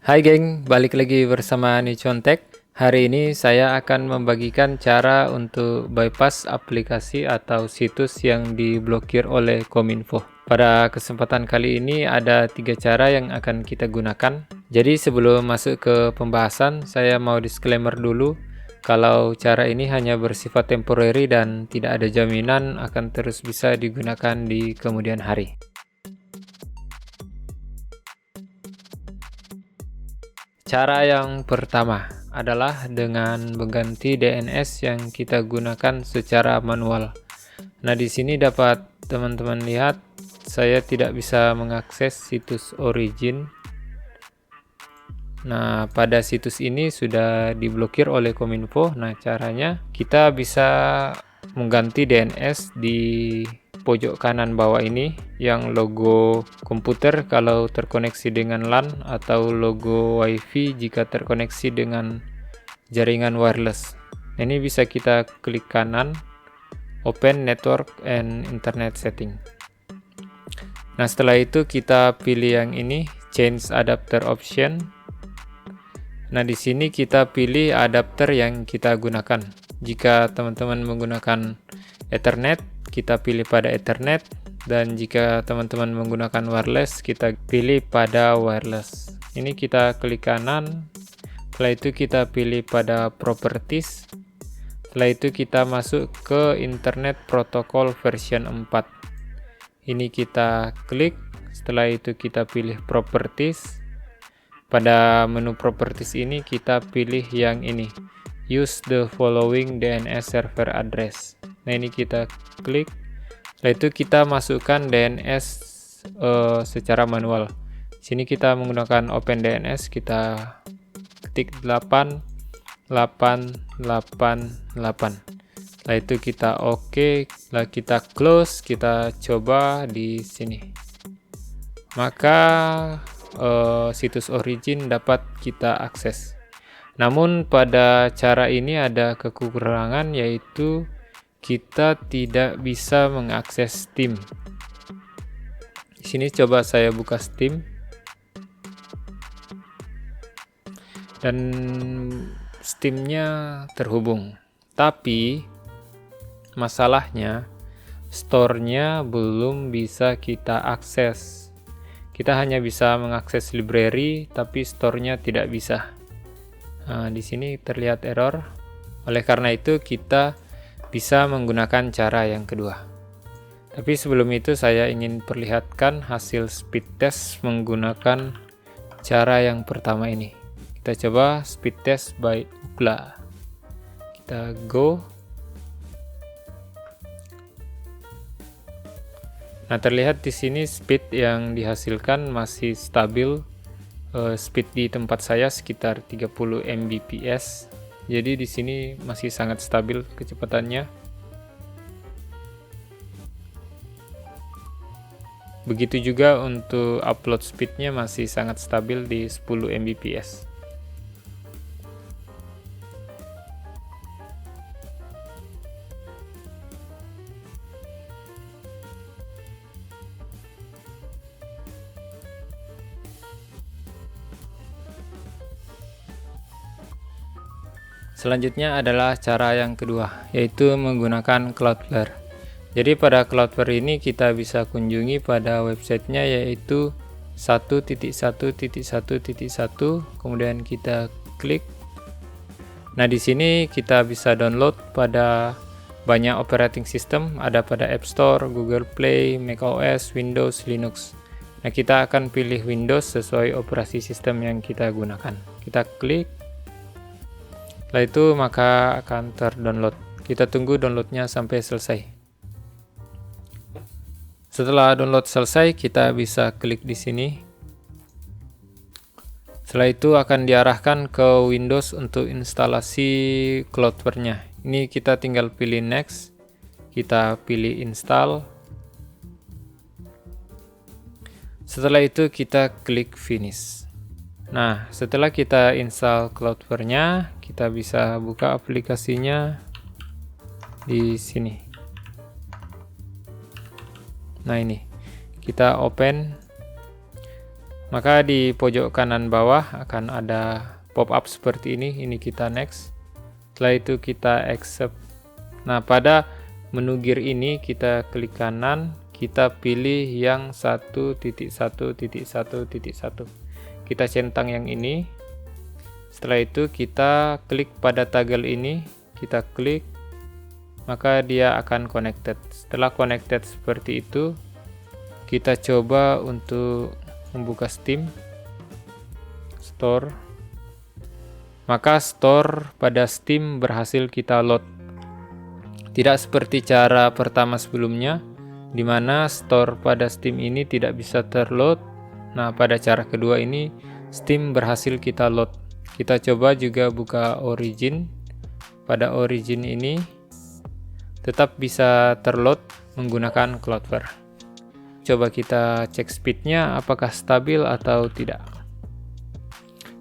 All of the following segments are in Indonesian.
Hai geng, balik lagi bersama Nicontek. Hari ini saya akan membagikan cara untuk bypass aplikasi atau situs yang diblokir oleh Kominfo. Pada kesempatan kali ini ada 3 cara yang akan kita gunakan. Jadi sebelum masuk ke pembahasan, saya mau disclaimer dulu kalau cara ini hanya bersifat temporary dan tidak ada jaminan akan terus bisa digunakan di kemudian hari. Cara yang pertama adalah dengan mengganti DNS yang kita gunakan secara manual. Nah, di sini dapat teman-teman lihat saya tidak bisa mengakses situs origin. Nah, pada situs ini sudah diblokir oleh Kominfo. Nah, caranya kita bisa mengganti DNS di pojok kanan bawah ini yang logo komputer kalau terkoneksi dengan LAN atau logo WiFi jika terkoneksi dengan jaringan wireless. Ini bisa kita klik kanan, Open Network and Internet Setting. Nah, setelah itu kita pilih yang ini, Change Adapter Option. Nah, di sini kita pilih adapter yang kita gunakan. Jika teman-teman menggunakan Ethernet, kita pilih pada Ethernet, dan jika teman-teman menggunakan wireless, kita pilih pada wireless. Ini kita klik kanan, setelah itu kita pilih pada Properties, setelah itu kita masuk ke Internet Protocol version 4. Ini kita klik, setelah itu kita pilih Properties. Pada menu Properties ini kita pilih yang ini, Use the following DNS server address. Nah, ini kita klik. Setelah itu kita masukkan DNS secara manual. Sini kita menggunakan OpenDNS, kita ketik 8888. Setelah itu kita oke, setelah kita close, kita coba di sini. Maka situs origin dapat kita akses. Namun pada cara ini ada kekurangan, yaitu kita tidak bisa mengakses Steam. Di sini coba saya buka Steam. Dan Steam-nya terhubung. Tapi masalahnya store-nya belum bisa kita akses. Kita hanya bisa mengakses library, tapi store-nya tidak bisa. Nah, di sini terlihat error. Oleh karena itu, kita bisa menggunakan cara yang kedua. Tapi sebelum itu, saya ingin perlihatkan hasil speed test menggunakan cara yang pertama ini. Kita coba speed test by Ookla. Kita go. Nah, terlihat di sini speed yang dihasilkan masih stabil. Speed di tempat saya sekitar 30 Mbps. Jadi di sini masih sangat stabil kecepatannya. Begitu juga untuk upload speednya masih sangat stabil di 10 Mbps. Selanjutnya adalah cara yang kedua, yaitu menggunakan Cloudflare. Jadi pada Cloudflare ini kita bisa kunjungi pada websitenya, yaitu 1.1.1.1, kemudian kita klik. Nah, di sini kita bisa download pada banyak operating system, ada pada App Store, Google Play, macOS, Windows, Linux. Nah, kita akan pilih Windows sesuai operasi sistem yang kita gunakan. Kita klik. Setelah itu maka akan terdownload. Kita tunggu downloadnya sampai selesai. Setelah download selesai, kita bisa klik di sini. Setelah itu akan diarahkan ke Windows untuk instalasi Cloudflare-nya. Ini kita tinggal pilih next. Kita pilih install. Setelah itu kita klik finish. Nah, setelah kita install Cloudflare-nya, kita bisa buka aplikasinya di sini. Nah, ini kita open. Maka di pojok kanan bawah akan ada pop-up seperti ini kita next. Setelah itu kita accept. Nah, pada menu gear ini kita klik kanan, kita pilih yang 1.1.1.1. Kita centang yang ini. Setelah itu kita klik pada toggle ini, kita klik, maka dia akan connected. Setelah connected seperti itu, kita coba untuk membuka Steam Store. Maka store pada Steam berhasil kita load. Tidak seperti cara pertama sebelumnya, di mana store pada Steam ini tidak bisa terload. Nah, pada cara kedua ini Steam berhasil kita load. Kita coba juga buka Origin. Pada Origin ini tetap bisa terload menggunakan Cloudflare. Coba kita cek speednya apakah stabil atau tidak.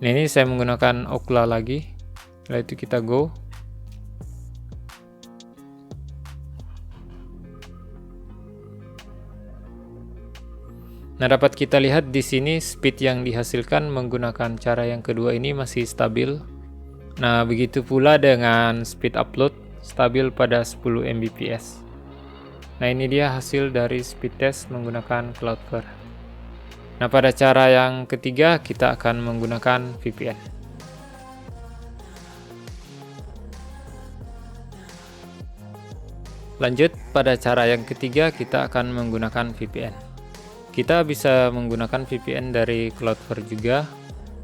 Nah, ini saya menggunakan Okla lagi. Setelah itu kita go. Nah, dapat kita lihat di sini speed yang dihasilkan menggunakan cara yang kedua ini masih stabil. Nah, begitu pula dengan speed upload stabil pada 10 Mbps. Nah, ini dia hasil dari speed test menggunakan Cloudflare. Nah, pada cara yang ketiga kita akan menggunakan VPN. Lanjut, pada cara yang ketiga kita akan menggunakan VPN. Kita bisa menggunakan VPN dari Cloudflare juga,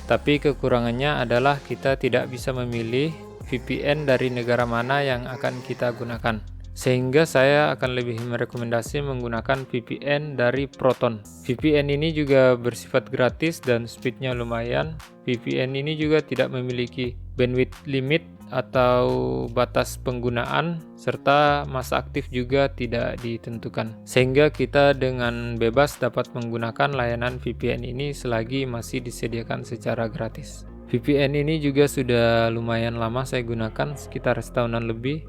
tapi kekurangannya adalah kita tidak bisa memilih VPN dari negara mana yang akan kita gunakan. Sehingga saya akan lebih merekomendasi menggunakan VPN dari Proton. VPN ini juga bersifat gratis dan speednya lumayan. VPN ini juga tidak memiliki bandwidth limit atau batas penggunaan, serta masa aktif juga tidak ditentukan. Sehingga kita dengan bebas dapat menggunakan layanan VPN ini selagi masih disediakan secara gratis. VPN ini juga sudah lumayan lama saya gunakan, sekitar setahunan lebih.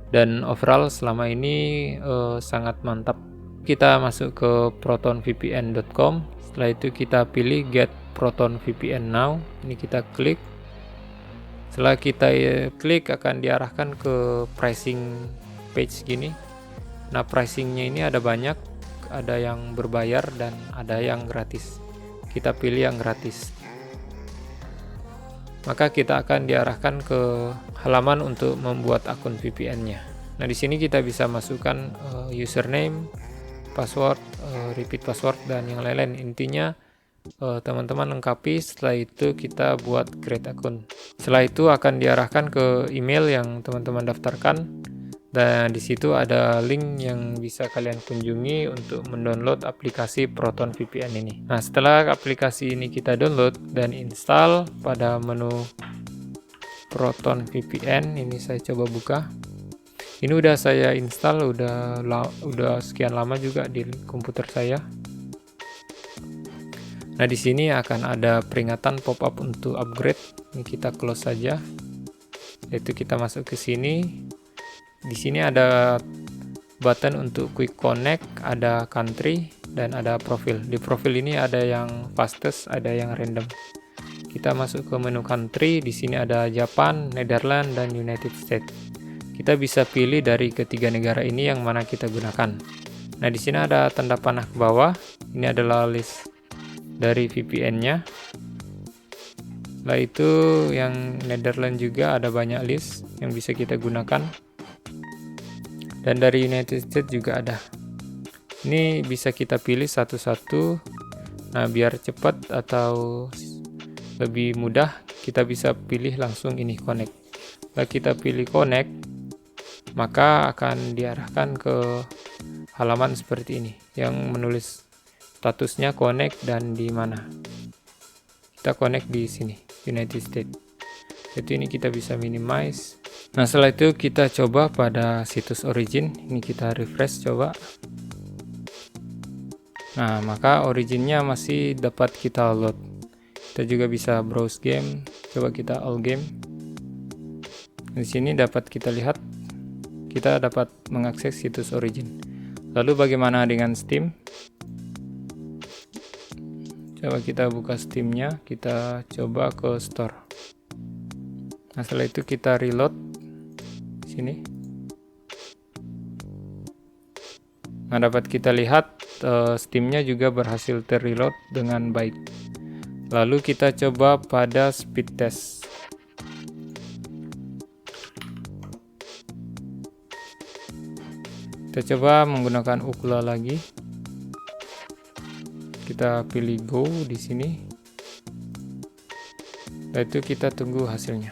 Dan overall selama ini sangat mantap. Kita masuk ke protonvpn.com. Setelah itu kita pilih get Proton VPN now. Ini kita klik. Setelah kita klik akan diarahkan ke pricing page gini. Nah, pricingnya ini ada banyak, ada yang berbayar dan ada yang gratis. Kita pilih yang gratis. Maka kita akan diarahkan ke halaman untuk membuat akun VPN-nya. Nah, di sini kita bisa masukkan username, password, repeat password, dan yang lain-lain. Intinya teman-teman lengkapi. Setelah itu kita buat create akun. Setelah itu akan diarahkan ke email yang teman-teman daftarkan. Dan di situ ada link yang bisa kalian kunjungi untuk mendownload aplikasi Proton VPN ini. Nah, setelah aplikasi ini kita download dan install, pada menu Proton VPN ini saya coba buka. Ini udah saya install, udah sekian lama juga di komputer saya. Nah, di sini akan ada peringatan pop-up untuk upgrade. Ini kita close saja. Yaitu kita masuk ke sini. Di sini ada button untuk quick connect, ada country, dan ada profil. Di profil ini ada yang fastest, ada yang random. Kita masuk ke menu country. Di sini ada Japan, Netherlands, dan United States. Kita bisa pilih dari ketiga negara ini yang mana kita gunakan. Nah, di sini ada tanda panah ke bawah. Ini adalah list dari VPN-nya. Setelah itu yang Netherlands juga ada banyak list yang bisa kita gunakan. Dan dari United States juga ada. Ini bisa kita pilih satu-satu. Nah, biar cepat atau lebih mudah, kita bisa pilih langsung ini connect. Setelah kita pilih connect, maka akan diarahkan ke halaman seperti ini yang menulis statusnya connect dan di mana. Kita connect di sini, United States. Jadi ini kita bisa minimize. Nah, setelah itu kita coba pada situs origin. Ini kita refresh coba. Nah, maka originnya masih dapat kita load. Kita juga bisa browse game. Coba kita all game. Di sini dapat kita lihat, kita dapat mengakses situs origin. Lalu bagaimana dengan Steam? Coba kita buka Steam-nya, kita coba ke store. Nah, setelah itu kita reload sini. Nah, dapat kita lihat Steam-nya juga berhasil terreload dengan baik. Lalu kita coba pada speed test. Kita coba menggunakan Ookla lagi. Kita pilih go di sini. Setelah itu kita tunggu hasilnya.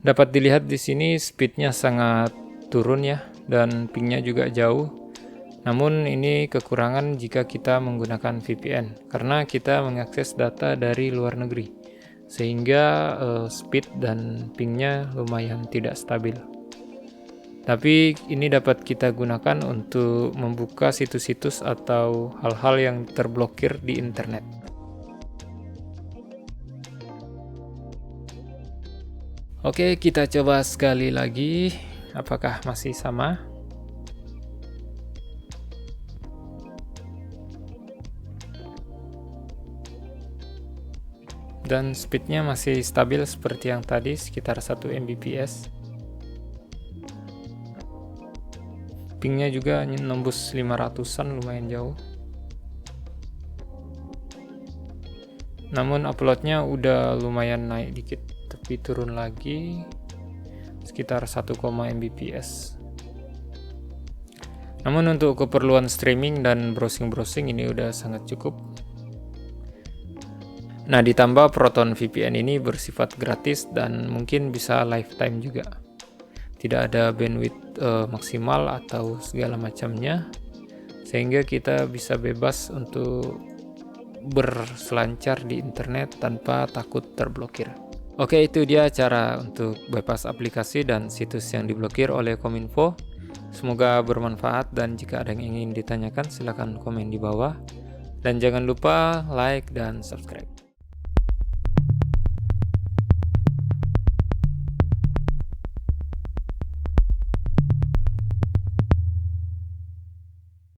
Dapat dilihat di sini speednya sangat turun ya, dan pingnya juga jauh. Namun ini kekurangan jika kita menggunakan VPN, karena kita mengakses data dari luar negeri, sehingga speed dan pingnya lumayan tidak stabil. Tapi ini dapat kita gunakan untuk membuka situs-situs atau hal-hal yang terblokir di internet. Oke, kita coba sekali lagi, apakah masih sama? Dan speednya masih stabil seperti yang tadi, sekitar 1 Mbps. Pingnya juga nembus 500-an, lumayan jauh. Namun uploadnya udah lumayan naik dikit, tapi turun lagi sekitar 1, Mbps. Namun untuk keperluan streaming dan browsing-browsing ini udah sangat cukup. Nah, ditambah Proton VPN ini bersifat gratis dan mungkin bisa lifetime juga. Tidak ada bandwidth maksimal atau segala macamnya, sehingga kita bisa bebas untuk berselancar di internet tanpa takut terblokir. Oke, itu dia cara untuk bypass aplikasi dan situs yang diblokir oleh Kominfo. Semoga bermanfaat, dan jika ada yang ingin ditanyakan silahkan komen di bawah. Dan jangan lupa like dan subscribe.